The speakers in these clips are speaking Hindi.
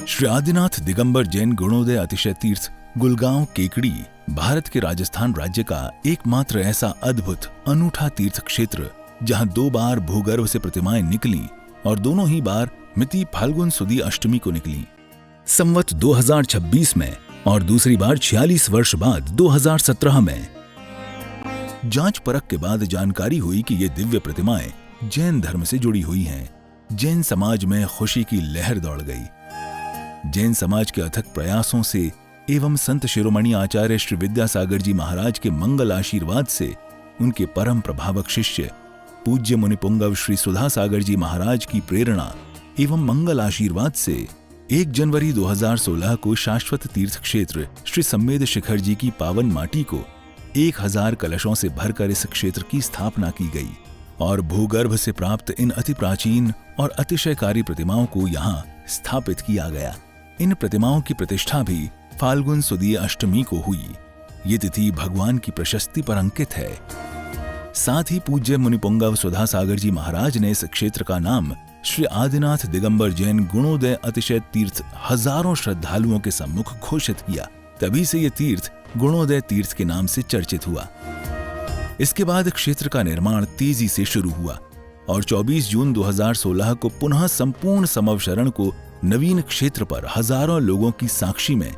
श्री आदिनाथ दिगंबर जैन गुणोदय अतिशय तीर्थ गुलगांव केकड़ी भारत के राजस्थान राज्य का एकमात्र ऐसा अद्भुत अनूठा तीर्थ क्षेत्र जहां 2 बार भूगर्भ से प्रतिमाएं निकली और दोनों ही बार मिति फाल्गुन सुदी अष्टमी को निकली। संवत 2026 में और दूसरी बार 46 वर्ष बाद 2017 में। जांच परख के बाद जानकारी हुई कि ये दिव्य प्रतिमाएं जैन धर्म से जुड़ी हुई हैं। जैन समाज में खुशी की लहर दौड़ गई। जैन समाज के अथक प्रयासों से एवं संत शिरोमणि आचार्य श्री विद्यासागर जी महाराज के मंगल आशीर्वाद से उनके परम प्रभावक शिष्य पूज्य मुनिपुंगव श्री सुधा सागर जी महाराज की प्रेरणा एवं मंगल आशीर्वाद से 1 जनवरी 2016 को शाश्वत तीर्थ क्षेत्र श्री सम्मेद शिखर जी की पावन माटी को 1000 कलशों से भरकर इस क्षेत्र की स्थापना की गई और भूगर्भ से प्राप्त इन अति प्राचीन और अतिशयकारी प्रतिमाओं को यहाँ स्थापित किया गया। इन प्रतिमाओं की प्रतिष्ठा भी फाल्गुन सुदी अष्टमी को हुई। ये तिथि भगवान की प्रशस्ति पर अंकित है। साथ ही पूज्य मुनिपुंगव सुधा सागर जी महाराज ने इस क्षेत्र का नाम श्री आदिनाथ दिगंबर जैन गुणोदय अतिशय तीर्थ हजारों श्रद्धालुओं के सम्मुख घोषित किया। तभी से ये तीर्थ गुणोदय तीर्थ के नाम से चर्चित हुआ। इसके बाद क्षेत्र का निर्माण तेजी से शुरू हुआ और 24 जून 2016 को पुनः संपूर्ण समवशरण को नवीन क्षेत्र पर हजारों लोगों की साक्षी में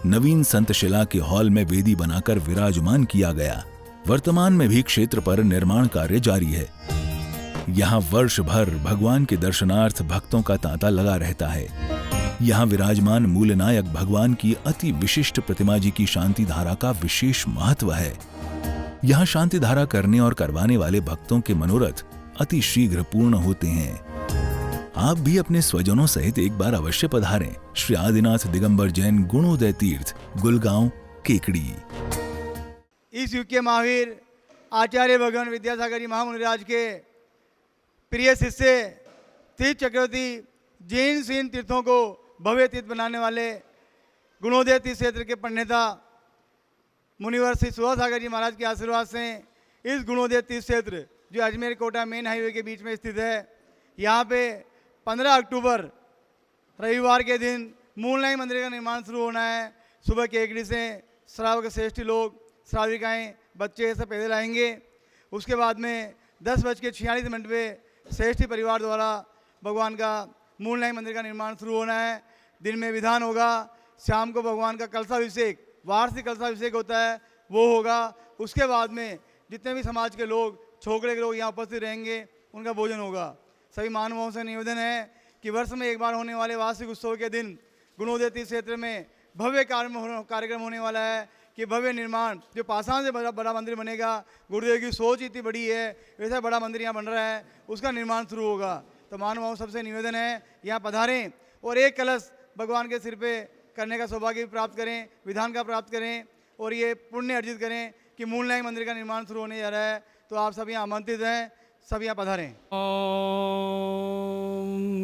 नवीन संतशिला के हॉल में वेदी बनाकर विराजमान किया गया। वर्तमान में भी क्षेत्र पर निर्माण कार्य जारी है। यहाँ वर्ष भर भगवान के दर्शनार्थ भक्तों का तांता लगा रहता है। यहाँ विराजमान मूलनायक भगवान की अति विशिष्ट प्रतिमा जी की शांति धारा का विशेष महत्व है। यहाँ शांति धारा करने और करवाने वाले भक्तों के मनोरथ अति शीघ्र पूर्ण होते हैं। आप भी अपने स्वजनों सहित एक बार अवश्य पधारें श्री आदिनाथ दिगंबर जैन गुणोदय तीर्थ गुलगांव केकड़ी। इस युग के महावीर आचार्य भगवान विद्यासागर जी महामुनिराज के प्रिय शिष्य तीर्थ चक्रवर्ती जैन सीन तीर्थों को भव्य तीर्थ बनाने वाले गुणोदय तीर्थ क्षेत्र के प्रणेता मुनिवर श्री सुधा सागर जी महाराज के आशीर्वाद से इस गुणोदय तीर्थ क्षेत्र जो अजमेर कोटा मेन हाईवे के बीच में स्थित है, यहाँ पे 15 अक्टूबर रविवार के दिन मूलनायक मंदिर का निर्माण शुरू होना है। सुबह केकड़ी से श्रावक श्रेष्ठ लोग, श्राविकाएँ, बच्चे सब पैदल आएंगे। उसके बाद में 10:46 पे श्रेष्ठी परिवार द्वारा भगवान का मूलनायक मंदिर का निर्माण शुरू होना है। दिन में विधान होगा, शाम को भगवान का कलशाभिषेक, वार्षिक कलशाभिषेक होता है, वो होगा। उसके बाद में जितने भी समाज के लोग, छोकरे के लोग यहाँ उपस्थित रहेंगे, उनका भोजन होगा। सभी महानुभावों से निवेदन है कि वर्ष में एक बार होने वाले वार्षिक उत्सव के दिन गुणोदय तीर्थ क्षेत्र में भव्य कार्यक्रम होने वाला है कि भव्य निर्माण जो पाषाण से बड़ा मंदिर बनेगा, गुरुदेव की सोच इतनी बड़ी है, वैसा बड़ा मंदिर यहाँ बन रहा है, उसका निर्माण शुरू होगा। तो महानुभावों सबसे निवेदन है यहाँ पधारें और एक कलश भगवान के सिर पे करने का सौभाग्य भी प्राप्त करें, विधान का प्राप्त करें और ये पुण्य अर्जित करें कि मूलनायक मंदिर का निर्माण शुरू होने जा रहा है। तो आप सब यहाँ आमंत्रित हैं, सब यहाँ पधारें। ओम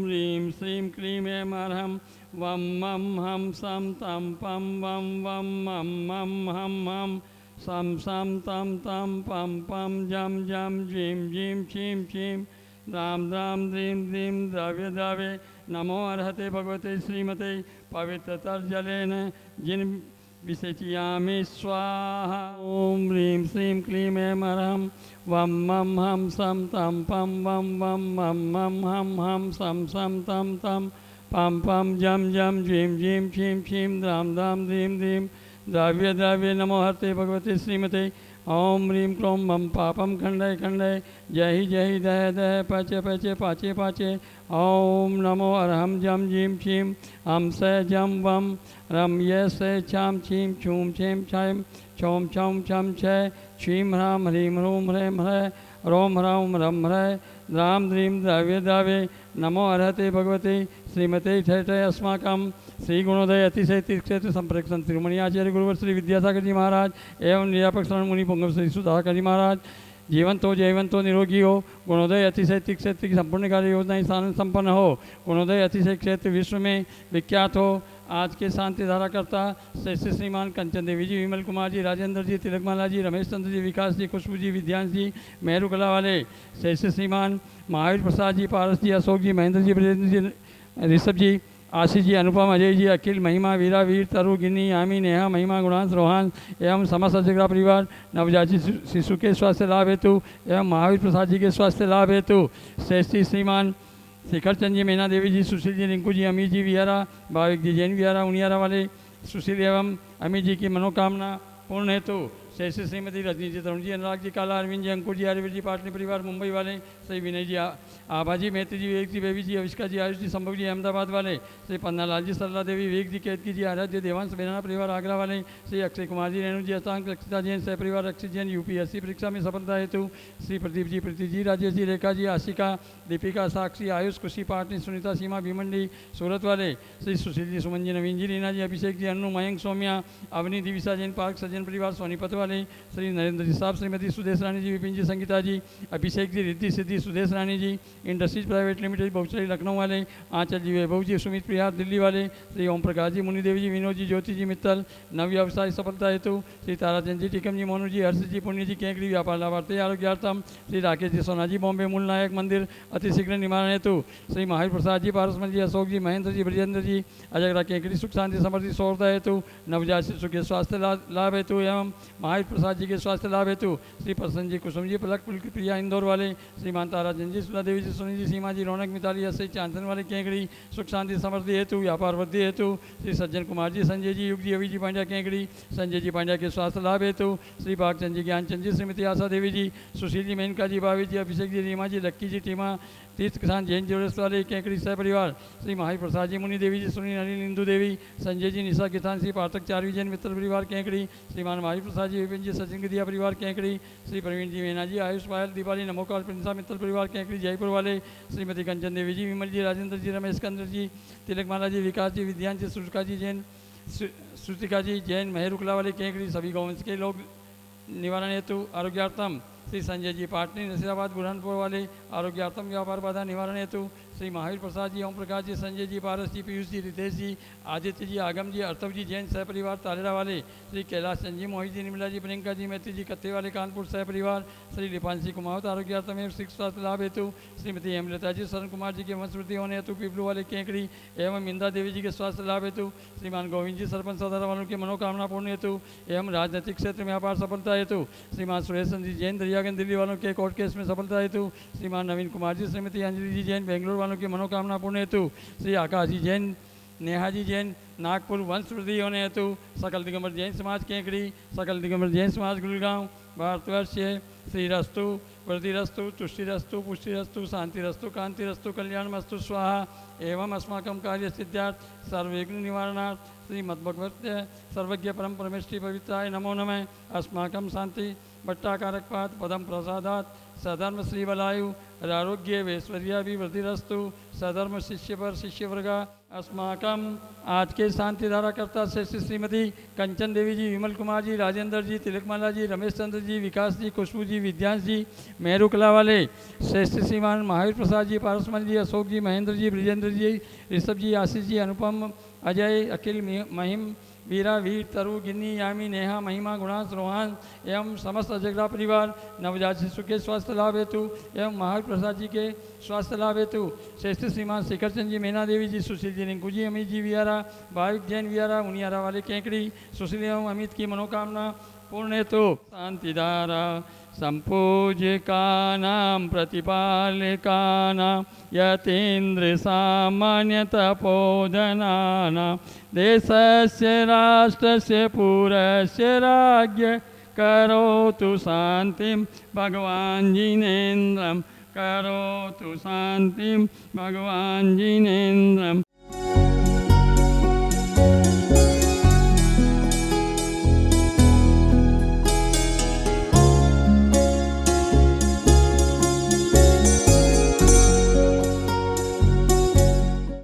ह्रीं श्रीं क्लीं ऐं अर्हं वम मम हम सम तम पम वम वम मम मम हम हम सम सम तम तम पम पम जम जम जीं जीं छीं छीं राम राम द्रीं द्रीं द्रव्य द्रव्ये नमो अर्हते भगवते श्रीमते पवित्रतर्जलेन जिन विसेचयामि स्वाहा। ओम ह्रीं श्रीं क्लीं ऐं अर्हं वम मम हम सम तम पम वम वम मम मम हम हम सम सम तम तम पम पम जम जम जीं जीं छीं छीं राम राम द्रीं द्रीं द्रव्य द्रव्ये नमो हरते भगवते श्रीमते। ओम ह्रीं क्लों मम पापम खंडय खंडय जय जय दय दय पचे पचे पाचे पाचे। ओम नमो अर्हं जम जीं छीं हम से जम वम रम ये से छाम छीं छूम छीं छम छौम छम छम छय छीं ह्राम ह्रीं ह्रूम ह्रें ह्रय रोम ह्रौम रम ह्रय द्राम द्रीं द्रव्य द्रव्ये नमो अर्हते भगवते श्रीमते ठय अस्माकं श्री गुणोदय अतिशय तीर्थ क्षेत्र संपर्क संत शिरोमणि आचार्य गुरुवर श्री विद्यासागर जी महाराज एवं निरापक शरण मुनि पुंगव श्री सुधाकर जी महाराज जीवंत हो निरोगी हो। गुणोदय अतिशय तीर्थ क्षेत्र की संपूर्ण कार्य योजनाएं सानंद संपन्न हो। गुणोदय अतिशय क्षेत्र विश्व में विख्यात हो। आज के शांति धारा करता श्रेष्ठ श्रीमान कंचन देवी जी, विमल कुमार जी, राजेंद्र जी, तिलकमाला जी, रमेश चंद्र जी, विकास जी, खुशबू जी, विद्यांश जी, मेहरू कला वाले श्रेष्ठ श्रीमान महावीर प्रसाद जी, पारस जी, अशोक जी, महेंद्र जी, ब्रजेंद्र जी, ऋषभ जी, आशीष जी, अनुपम, अजय जी, अखिल, महिमा, वीरा, वीर, तरु, गिन्नी, यामी, नेहा, महिमा, गुणांश, रोहान एवं समस्त जगरा परिवार नवजात शिशु के स्वास्थ्य लाभ हेतु एवं महावीर प्रसाद जी के स्वास्थ्य लाभ हेतु श्रेष्ठी श्रीमान शिखर चंद जी, मैना देवी जी, सुशील जी, रिंकू जी, अमीर जी विहारा, भाविक जी जैन विहारा उनियारा वाले सुशील एवं अमीर जी की मनोकामना पूर्ण हेतु श्रेष्ठी श्रीमती रजनी जी, तरुण जी, अनुराग जी, काला, अरविंद जी, अंकुर जी, आर्यवीर जी, पाटनी परिवार मुंबई वाले श्री विनय जी, आभा जी, मेहती जी, विवेक जी, बेबी जी, अविष्का जी, आयुष जी, संभव जी, अहमदाबाद वाले श्री पन्नालाल जी, सरला देवी, विवेक जी, केतकी जी, आराध्य देवांश बेराना परिवार आगरा वाले श्री अक्षय कुमार जी, रेणु जी, अतांक, लक्षिता जैन सह परिवार अक्षित जैन यूपीएससी परीक्षा में सफलता हेतु श्री प्रदीप जी, प्रीति जी, राजेश जी, रेखा जी, आशिका, दीपिका, साक्षी, आयुष, खुशी, पाटनी, सुनीता, सीमा, भीमंडी सूरत वाले श्री सुशील जी, सुमन जी, नवीन जी, रीना जी, अभिषेक जी, अनु, मयंक, सौम्या, अवनी, दिविशा जैन पार्क सज्जन परिवार सोनीपत वाले श्री नरेंद्र जी साहब, श्रीमती सुदेश रानी जी, विपिन जी, संगीता जी, अभिषेक जी, रिद्धि सिद्धि, सुदेश रानी जी, इंडस्ट्रीज प्राइवेट लिमिटेड बहुचरी लखनऊ वाले आंचल जी, वैभव जी, सुमित प्रिया दिल्ली वाले श्री ओम प्रकाश जी, मुनिदेवी जी, विनोद जी, ज्योति जी मित्तल नव व्यवसाय सफलता हेतु श्री ताराचंद जी, टिकम जी, मोनू जी, हर्ष जी, पुण्य जी, केंकड़ी व्यापार लाभार्थी आरोग्यार्थम श्री राकेश जी, सोना जी, बॉम्बे मूल नायक मंदिर अतिशीघ्र निवारण हेतु श्री महावीर प्रसाद जी, पारसमल जी, अशोक जी, महेंद्र जी, ब्रजेंद्र जी, अजगरा केंकड़ी सुख शांति समृद्धि सौरता हेतु नवजात शिशु के स्वास्थ्य लाभ हेतु एवं महावीर प्रसाद जी के स्वास्थ्य लाभ हेतु श्री प्रसन्न जी, कुसुम जी, पलक प्रिया इंदौर वाले श्रीमान ताराचंद जी, सुधा देवी जी, सुनी जी, सीमा जी, रौनक, मिताली, असे चांदन वाले केंकड़ी सुख शांति समृद्धि हेतु व्यापार वृद्धि हेतु श्री सज्जन कुमार जी, संजय जी, युग जी, अवी जी पांड्या केंकड़ी संजय जी पांड्या के स्वास्थ्य लाभ हेतु श्री भागचंद जी, ज्ञानचंद जी, श्रीमती आशा देवी जी, सुशील जी, मेनका जी, भावी जी, अभिषेक जी, रीमा जी, लक्की जी, टीमा तीर्थ किसान जैन ज्वेलर्स वाले केंकड़ी सह परिवार श्री महावीर प्रसाद जी, मुनि देवी जी, सुनी नलिन, इंदू देवी, संजय जी, निशा किसान, श्री पाठक चारवी जैन मित्र परिवार केंकड़ी श्रीमान महावीर प्रसाद जी, विपिन जी, सचिन गदिया परिवार केंकड़ी श्री प्रवीण जी, मीना जी, आयुष पायल, दीपाली, नमोकाल, प्रिंसा मित्तल परिवार केंकड़ी जयपुर वाले श्रीमती कंचन देवी जी, विमल जी, राजेंद्र जी, रमेश कंद्र जी, तिलकमाला जी, विकास जी, विद्यांश जी, सुष्का जी जैन, श्रुतिका जी जैन, मेहरुकला वाले केंकड़ी सभी गौवंश के लोग निवारण हेतु आरोग्यार्थम श्री संजय जी, पाटनी, नसीराबाद, बुरहानपुर वाले आरोग्यार्थम व्यापार बाधा निवारण हेतु श्री महावीर प्रसाद जी, ओम प्रकाश जी, संजय जी, पारस जी, पीयूष जी, रितेश जी, आदित्य जी, आगम जी, अर्थव जी, जैन सह परिवार तालेरा वाले श्री कैलाश चंद जी, मोहित जी, निर्मला जी, प्रियंका जी, मैत्री जी, कत्ते वाले कानपुर सह परिवार श्री लिपांशी कुमावत आरोग्यार्थम एवं शिक्षा स्वास्थ्य लाभ हेतु श्रीमती हेमलता जी, शरण कुमार जी के वंशवृद्धि होने हेतु पीपलू वाले केंकड़ी एवं इंदा देवी जी के स्वास्थ्य लाभ हेतु श्रीमान गोविंद जी, सरपंच सदर वालों की मनोकामना पूर्ण हेतु एवं राजनीतिक क्षेत्र में व्यापार सफलता हेतु श्रीमान सुरेश जी, जैन, दरियागंज दिल्ली वालों के कोर्ट केस में सफलता हेतु श्रीमान नवीन कुमार जी, श्रीमती अंजलि जी, जैन, बेंगलोर वालों की मनोकामना पूर्ण हेतु श्री आकाश जी जैन, नेहा जी जैन, नागपुर वंश वृद्धि होने हेतु सकल दिगंबर जैन समाज केंकड़ी, सकल दिगंबर जैन समाज गुड़गांव भारतवर्ष श्री रस्तु वृद्धि रस्तु तुष्टि रस्तु पुष्टि रस्तु शांति रस्तु कांति रस्तु कल्याण मस्तु स्वाहा एवं अस्माकं कार्य सिद्धार्थ सर्वविघ्न निवारणार्थ श्री मद्भगवत सर्वज्ञ परम परमेष्टि पवित्राय नमो नमः अस्माकं शांति भट्टाकारकपात पदम प्रसादात सधर्म श्रीवलायु आरोग्य वैश्वर्याभिवृद्धिरस्तु सधर्म शिष्य पर शिष्य वर्गा अस्माकम आज के शांति धारा करता श्रेष्ठ श्रीमती कंचन देवी जी, विमल कुमार जी, राजेंद्र जी, तिलकमाला जी, रमेश चंद्र जी, विकास जी, खुशबू जी, विद्यांश जी, मेहरुकला वाले श्रेष्ठ श्रीमान महावीर प्रसाद जी, पारसमल जी, अशोक जी, महेंद्र जी, ब्रजेंद्र जी, ऋषभ जी, आशीष जी, अनुपम, अजय, अखिल, महिम, वीरा, वीर, तरु, गिन्नी, यामी, नेहा, महिमा, गुणांश, रोहान एवं समस्त अजगरा परिवार नवजात शिशु के स्वास्थ्य लाभ हेतु एवं महावीर प्रसाद जी के स्वास्थ्य लाभ हेतु श्रेष्ठ श्रीमान शिखर चंद जी, मैना देवी जी, सुशील जी, रिंकू जी, अमित जी विहारा, भाविक जैन विहारा उनियारा वाले केंकड़ी सुशील एवं अमित की मनोकामना पूर्ण हेतु शांतिधारा संपूज्यकानां प्रतिपालकानां यतीन्द्र सामान्य तपोधनानां देशस्य राष्ट्रस्य पुरस्य राज्ञ करोतु शान्तिं भगवान् जिनेन्द्रं करोतु शान्तिं भगवान् जिनेन्द्रं